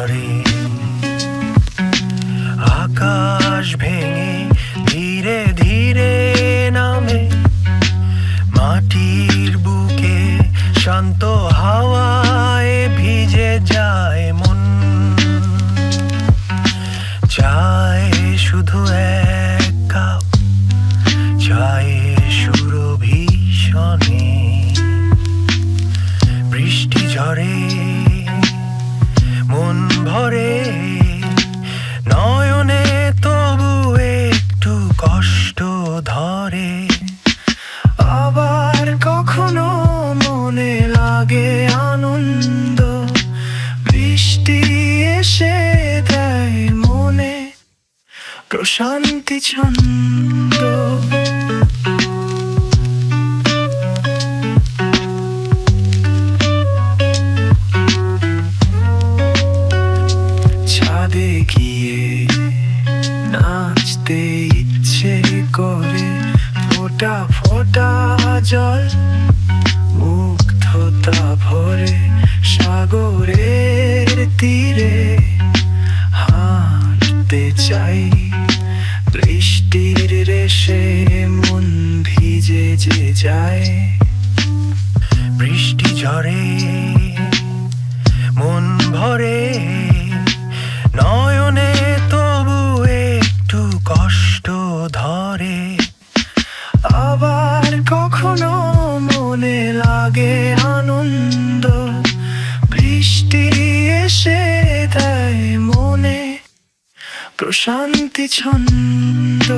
ঝরে আকাশ ভেঙে ধীরে ধীরে নামে মাটির বুকে শান্ত হাওয়ায় ভিজে যায় মন। চায় শুধু এক কাপ চায়ে সুরভি শনে। বৃষ্টি ঝরে মন ভরে নয়নে তবু একটু কষ্ট ধরে। আবার কখনো মনে লাগে আনন্দ, বৃষ্টি এসে দেয় মনে প্রশান্তি ছন্দ। ছাদে গিয়ে নাচতে ইচ্ছে করে, ফোঁটা ফোঁটা জল মুগ্ধতা ভরে। সাগরের তীরে হাঁটতে চাই, বৃষ্টির রেশে মন ভিজে যে যায়। বৃষ্টি ঝরে মন ভরে নয়নে তবু একটু কষ্ট ধরে। আবার কখনো মনে লাগে আনন্দ, বৃষ্টি এসে দেয় মনে প্রশান্তি ছন্দ।